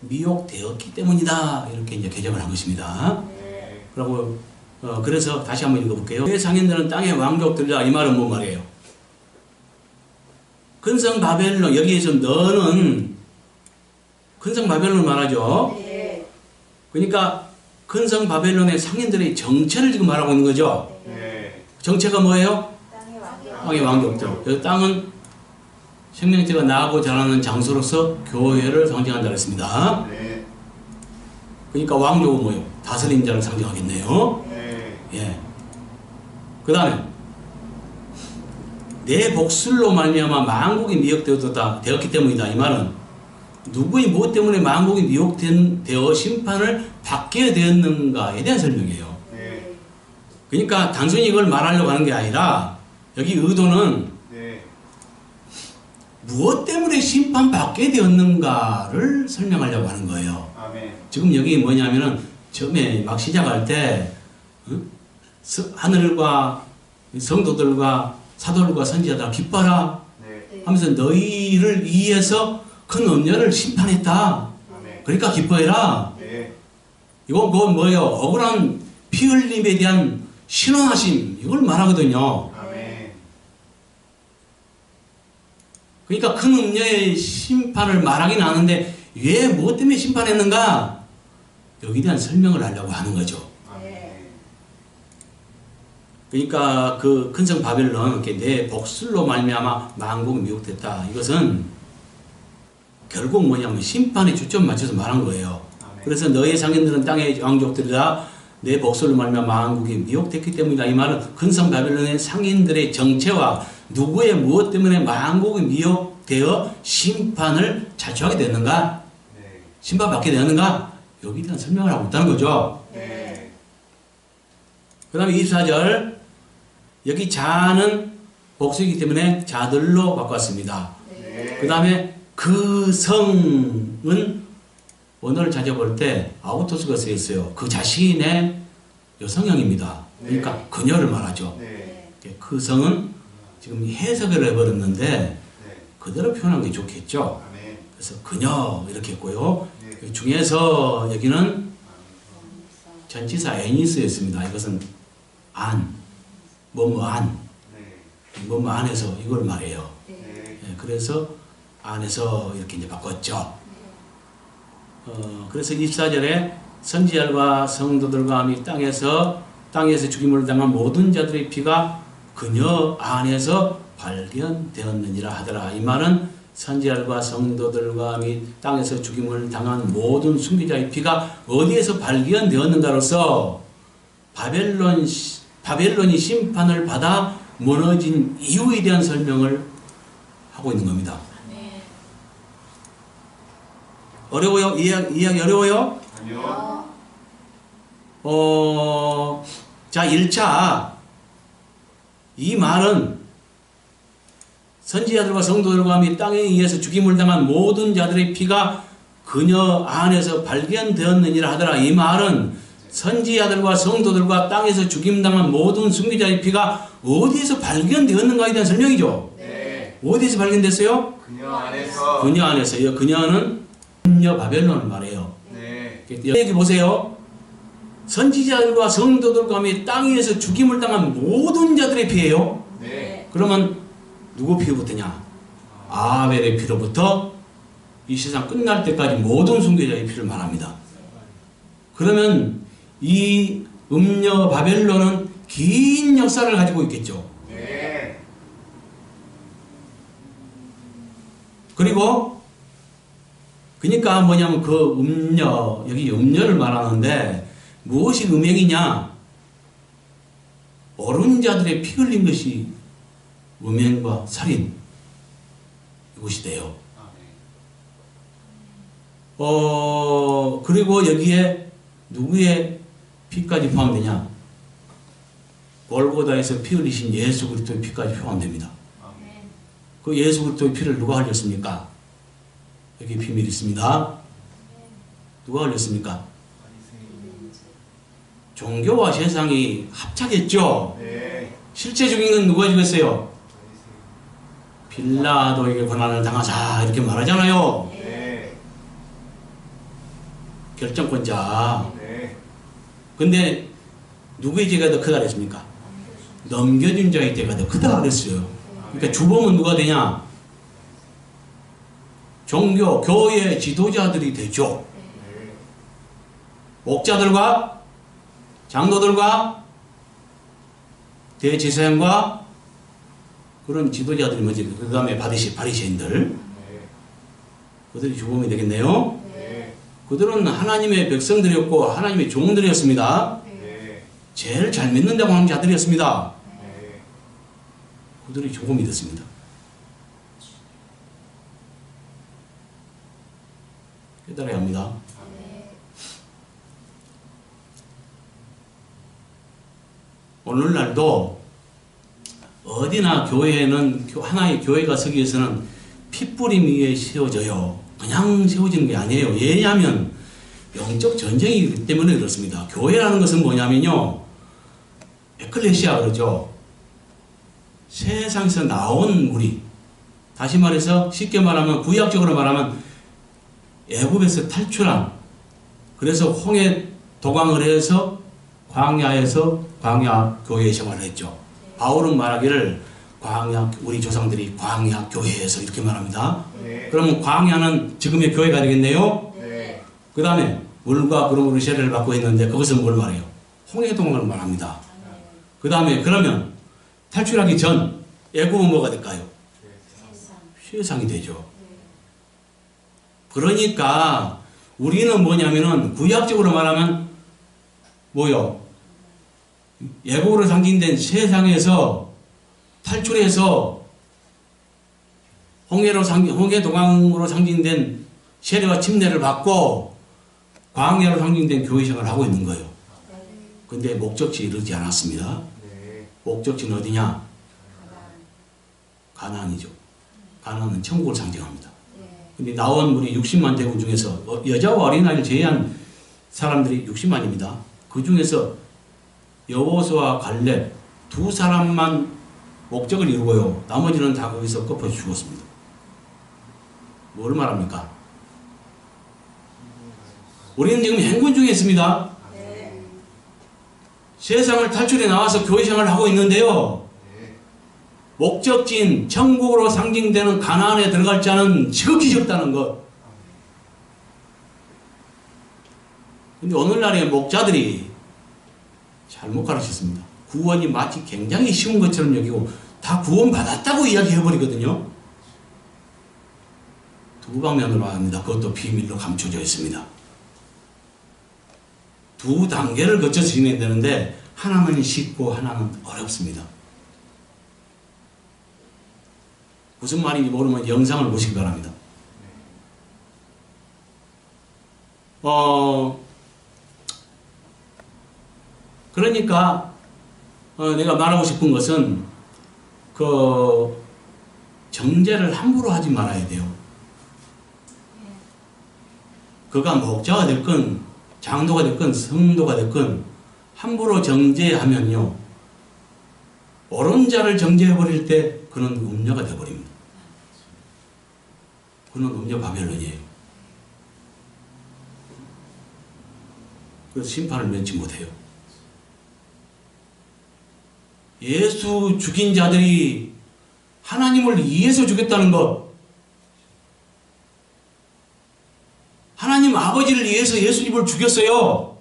미혹되었기 때문이다. 이렇게 이제 개정을 한 것입니다.
네.
그리고 그래서 다시 한번 읽어볼게요. 내 상인들은 땅의 왕족들이라. 이 말은 뭔 말이에요? 근성 바벨론, 여기에서 너는 근성 바벨론을 말하죠.
네.
그러니까 근성 바벨론의 상인들의 정체를 지금 말하고 있는 거죠.
네.
정체가 뭐예요?
땅의 왕족.
땅의 왕족들. 여기 땅은 생명체가 나고 자라는 장소로서 교회를 상징한다 그랬습니다.
네.
그러니까 왕족은 뭐예요? 다스린 자를 상징하겠네요.
네.
예. 그 다음에 내 복술로 말미암아 만국이 미혹되었기 때문이다. 이 말은 누구의 무엇 때문에 만국이 미혹되어 심판을 받게 되었는가에 대한 설명이에요.
네.
그러니까 단순히 이걸 말하려고 하는 게 아니라 여기 의도는
네.
무엇 때문에 심판받게 되었는가를 설명하려고 하는 거예요.
아멘.
지금 여기 뭐냐면은 처음에 막 시작할 때 하늘과 성도들과 사도들과 선지자들아 기뻐라
네.
하면서 너희를 위해서 큰 음녀를 심판했다.
아멘.
그러니까 기뻐해라.
네.
그건 뭐예요? 억울한 피 흘림에 대한 신원하심, 이걸 말하거든요.
아멘.
그러니까 큰 음녀의 심판을 말하긴 하는데 왜 무엇 때문에 심판했는가? 여기에 대한 설명을 하려고 하는 거죠.
아멘.
그러니까 그 근성 바벨론, 내 복술로 말미암아 만국이 미혹됐다. 이것은 결국 뭐냐면 심판에 초점 맞춰서 말한 거예요.
아멘.
그래서 너의 상인들은 땅의 왕족들이라 내 복술로 말미암아 만국이 미혹됐기 때문이다. 이 말은 근성 바벨론의 상인들의 정체와 누구의 무엇 때문에 만국이 미혹되어 심판을 자초하게 됐는가?
네.
심판받게 되었는가? 여기에 대한 설명을 하고 있다는 거죠.
네.
그 다음에 24절, 여기 자는 복수이기 때문에 자들로 바꿨습니다.
네.
그 다음에 그 성은 원어를 찾아볼 때 아우토스가 쓰여 있어요. 그 자신의 여성형입니다. 그러니까
네.
그녀를 말하죠.
네.
그 성은 지금 해석을 해버렸는데
네.
그대로 표현하는 게 좋겠죠.
아멘.
그래서 그녀 이렇게 했고요.
네.
그 중에서 여기는 전치사 n이 쓰였습니다. 이것은 안, 뭐뭐 안,
네.
뭐뭐 안에서 이걸 말해요.
네.
예, 그래서 안에서 이렇게 이제 바꿨죠. 그래서 24절에 선지자들과 성도들과 함이 땅에서 죽임을 당한 모든 자들의 피가 그녀 안에서 발견되었느니라 하더라. 이 말은 선지자들과 성도들과 함이 땅에서 죽임을 당한 모든 순교자의 피가 어디에서 발견되었는가로서 바벨론이 심판을 받아 무너진 이유에 대한 설명을 하고 있는 겁니다. 어려워요? 이해하기 어려워요?
아니요.
자, 1차. 이 말은 선지자들과 성도들과 함이 땅에 의해서 죽임을 당한 모든 자들의 피가 그녀 안에서 발견되었느니라 하더라. 이 말은 선지자들과 성도들과 땅에서 죽임당한 모든 순교자의 피가 어디에서 발견되었는가에 대한 설명이죠.
네.
어디에서 발견됐어요?
그녀 안에서.
그녀 안에서요. 그녀는 음녀 바벨론을 말해요.
네.
여기 보세요. 선지자들과 성도들과 함이 땅에서 죽임을 당한 모든 자들의 피예요.
네.
그러면 누구 피부부터냐? 아벨의 피로부터 이 세상 끝날 때까지 모든 순교자의 피를 말합니다. 그러면 이 음녀 바벨론은 긴 역사를 가지고 있겠죠.
네.
그리고 그러니까 뭐냐면 그 음녀, 여기 음녀를 말하는데 무엇이 음행이냐? 옳은 자들의 피 흘린 것이 음행과 살인 이것이 돼요. 그리고 여기에 누구의 피까지 포함되냐? 골고다에서 피 흘리신 예수 그리스도의 피까지 포함됩니다. 그 예수 그리스도의 피를 누가 흘렸습니까? 여기 비밀이 있습니다. 누가 흘렸습니까? 종교와 세상이 합작했죠.
네.
실제 죽인 건 누가 죽였어요? 빌라도에게 고난을 당하사 이렇게 말하잖아요.
네.
결정권자.
네.
근데 누구의 죄가 더 크다 그랬습니까? 넘겨준 자의 죄가 더 크다 그랬어요. 그러니까 주범은 누가 되냐? 종교, 교회 지도자들이 되죠.
네.
목자들과 장로들과 대제사장과 그런 지도자들이 먼저 그 다음에 바리새인들
네.
그들이 주범이 되겠네요.
네.
그들은 하나님의 백성들이었고 하나님의 종들이었습니다.
네.
제일 잘 믿는다고 하는 자들이었습니다.
네.
그들이 주범이 됐습니다. 깨달아야 합니다. 오늘날도 어디나 교회는 하나의 교회가 서기 위해서는 핏뿌림 위에 세워져요. 그냥 세워지는 게 아니에요. 왜냐하면 영적 전쟁이기 때문에 그렇습니다. 교회라는 것은 뭐냐면요. 에클레시아 그러죠. 세상에서 나온 무리. 다시 말해서 쉽게 말하면 구약적으로 말하면 애굽에서 탈출한 그래서 홍해 도강을 해서 광야에서 광야 교회 생활을 했죠. 바울은 말하기를 광야 우리 조상들이 광야 교회에서 이렇게 말합니다.
네.
그러면 광야는 지금의 교회가 되겠네요.
네.
그 다음에 물과 구름으로 세례를 받고 있는데 그것은 뭘 말해요? 홍해 동강을 말합니다. 그 다음에 그러면 탈출하기 전 애굽은 뭐가 될까요? 세상이 되죠. 그러니까 우리는 뭐냐면은 구약적으로 말하면 뭐요? 애국으로 상징된 세상에서 탈출해서 홍해 동강으로 상징된 세례와 침례를 받고 광야로 상징된 교회 생활을 하고 있는 거예요. 근데 목적지에 이르지 않았습니다.
네.
목적지는 어디냐? 가나안이죠. 가나안은 천국을 상징합니다. 근데 나온 우리 60만 대군 중에서 여자와 어린아이를 제외한 사람들이 60만입니다. 그 중에서 여호수아와 갈렙 두 사람만 목적을 이루고요. 나머지는 다 거기서 꺾어져 죽었습니다. 뭘 말합니까? 우리는 지금 행군 중에 있습니다. 세상을 탈출해 나와서 교회 생활을 하고 있는데요. 목적지인 천국으로 상징되는 가나안에 들어갈 자는 지극히 적다는 것. 근데 오늘날의 목자들이 잘못 가르쳤습니다. 구원이 마치 굉장히 쉬운 것처럼 여기고 다 구원받았다고 이야기해버리거든요. 두 방면으로 합니다. 그것도 비밀로 감춰져 있습니다. 두 단계를 거쳐서 진행해야 되는데 하나는 쉽고 하나는 어렵습니다. 무슨 말인지 모르면 영상을 보시기 바랍니다. 그러니까 내가 말하고 싶은 것은 그 정죄를 함부로 하지 말아야 돼요. 그가 목자가 됐건 장도가 됐건 성도가 됐건 함부로 정죄하면요 옳은 자를 정죄해버릴 때 그는 음녀가 되어버립니다. 그는 음녀 바벨론이에요. 그래서 심판을 면치 못해요. 예수 죽인 자들이 하나님을 위해서 죽였다는 것, 하나님 아버지를 위해서 예수님을 죽였어요.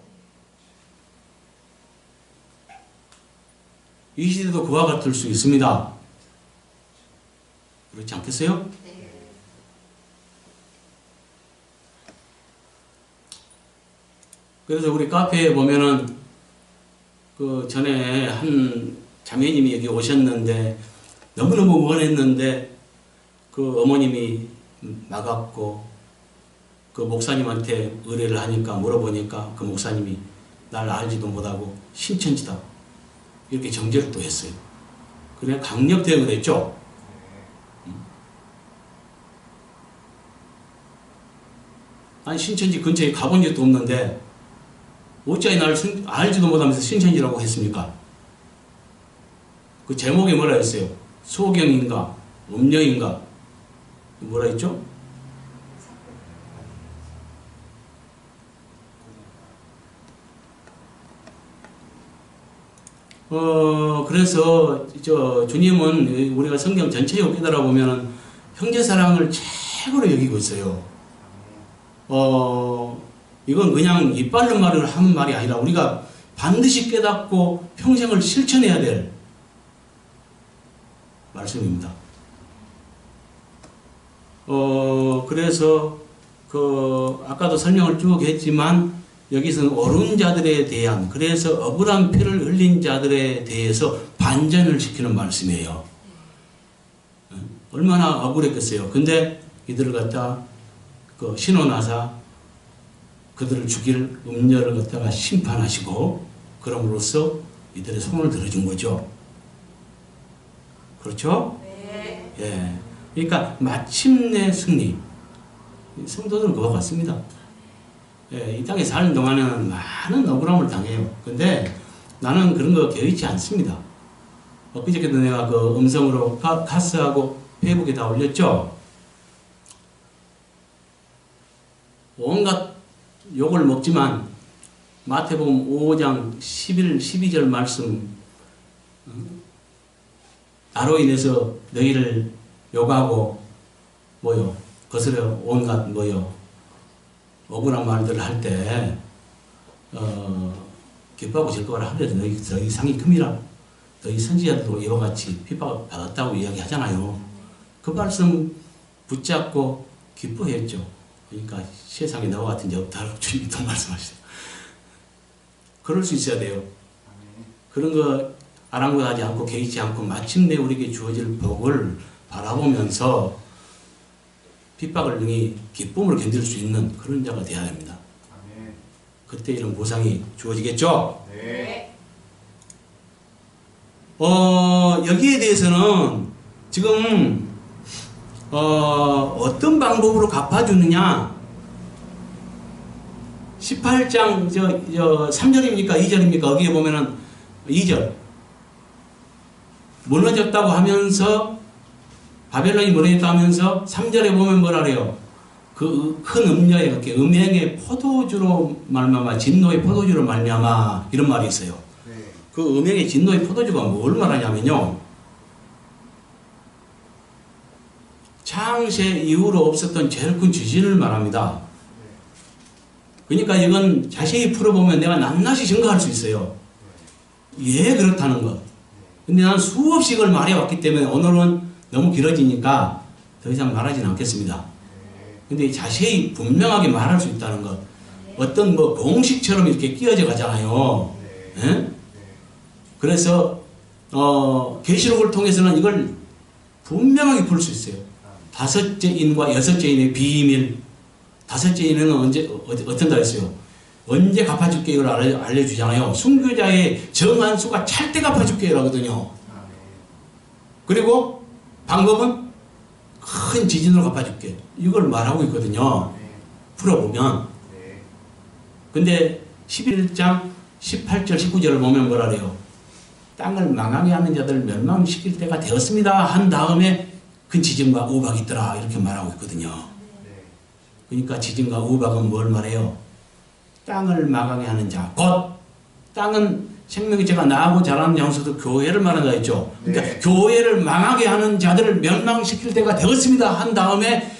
이 시대도 그와 같을 수 있습니다. 그렇지 않겠어요? 그래서 우리 카페에 보면은 그 전에 한 자매님이 여기 오셨는데 너무너무 원했는데 그 어머님이 나갔고 그 목사님한테 의뢰를 하니까 물어보니까 그 목사님이 날 알지도 못하고 신천지다 이렇게 정죄를 또 했어요. 그래 강력 대응을 했죠. 아니 신천지 근처에 가본 적도 없는데 어찌 날 알지도 못하면서 신천지라고 했습니까? 그 제목이 뭐라 했어요? 소경인가? 음녀인가? 뭐라 했죠? 그래서 주님은 우리가 성경 전체에 깨달아 보면은 형제 사랑을 최고로 여기고 있어요. 이건 그냥 이빨로 말을 하는 말이 아니라 우리가 반드시 깨닫고 평생을 실천해야 될 말씀입니다. 그래서 아까도 설명을 쭉 했지만 여기서는 옳은 자들에 대한, 그래서 억울한 피를 흘린 자들에 대해서 반전을 시키는 말씀이에요. 얼마나 억울했겠어요. 근데 이들을 갖다 신원하사 그들을 죽일 음녀를 갖다가 심판하시고 그럼으로써 이들의 소원을 들어준 거죠. 그렇죠?
네.
예. 그러니까 마침내 승리. 성도들은 그와 같습니다. 예, 이 땅에 사는 동안에는 많은 억울함을 당해요. 근데 나는 그런 거 개의치 않습니다. 엊그저께도 내가 그 음성으로 가스하고 페이북에 다 올렸죠. 온갖 욕을 먹지만 마태복음 5장 11, 12절 말씀, 나로 인해서 너희를 욕하고 거스려 온갖 억울한 말들을 할 때 기뻐하고 즐거워라 하더라도 너희 상이 큼이라. 너희 선지자들도 이와 같이 핍박을 받았다고 이야기하잖아요. 그 말씀 붙잡고 기뻐했죠. 그러니까 세상에 나와 같은 자 없다라고 주님이 또 말씀하시죠. 그럴 수 있어야 돼요. 그런 거 아랑곳하지 않고 개의치 않고 마침내 우리에게 주어질 복을 바라보면서 핍박을 능히 기쁨으로 견딜 수 있는 그런 자가 되어야 됩니다. 그때 이런 보상이 주어지겠죠?
네.
여기에 대해서는 지금 어떤 방법으로 갚아주느냐, 18장 3절입니까 2절입니까? 거기에 보면은 2절 무너졌다고 하면서, 바벨론이 무너졌다고 하면서 3절에 보면 뭐라 그래요? 그 큰 음녀의 이렇게 음행의 포도주로 말미암아, 진노의 포도주로 말미암아, 이런 말이 있어요.
네.
그 음행의 진노의 포도주가 뭘 말하냐면요, 창세 이후로 없었던 제일 큰 지진을 말합니다. 그러니까 이건 자세히 풀어보면 내가 낱낱이 증거할 수 있어요. 왜 그렇다는 것. 근데 난 수없이 이걸 말해왔기 때문에 오늘은 너무 길어지니까 더 이상 말하지는 않겠습니다. 근데 자세히 분명하게 말할 수 있다는 것. 어떤 공식처럼 이렇게 끼어져 가잖아요. 예? 그래서 계시록을 통해서는 이걸 분명하게 풀 수 있어요. 다섯째 인과 여섯째 인의 비밀. 다섯째 인은 어떤다 했어요? 언제 갚아줄게 이걸 알려주잖아요. 순교자의 정한 수가 찰 때 갚아줄게 이러거든요. 그리고 방법은 큰 지진으로 갚아줄게. 이걸 말하고 있거든요. 풀어보면. 근데 11장 18절 19절을 보면 뭐라 그래요? 땅을 망하게 하는 자들 멸망시킬 때가 되었습니다 한 다음에 큰 지진과 우박이 있더라 이렇게 말하고 있거든요. 그러니까 지진과 우박은 뭘 말해요? 땅을 망하게 하는 자, 곧 땅은 생명의 제가 나하고 자라는 장소도 교회를 말한다 했죠. 그러니까 교회를 망하게 하는 자들을 멸망시킬 때가 되었습니다 한 다음에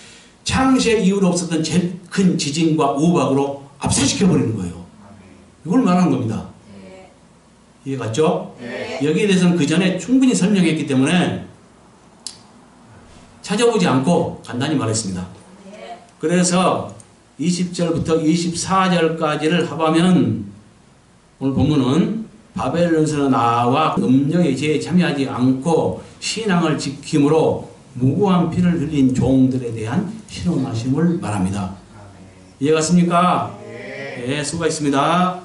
창세 이후로 없었던 제일 큰 지진과 우박으로 압사시켜버리는 거예요. 이걸 말하는 겁니다. 이해갔죠? 여기에 대해서는 그 전에 충분히 설명했기 때문에 찾아보지 않고 간단히 말했습니다. 그래서 20절부터 24절까지를 합하면 오늘 본문은 바벨론에서 나와 음녀의 죄에 참여하지 않고 신앙을 지킴으로 무고한 피를 흘린 종들에 대한 신원하심을 말합니다. 이해갔습니까? 네, 수고하셨습니다.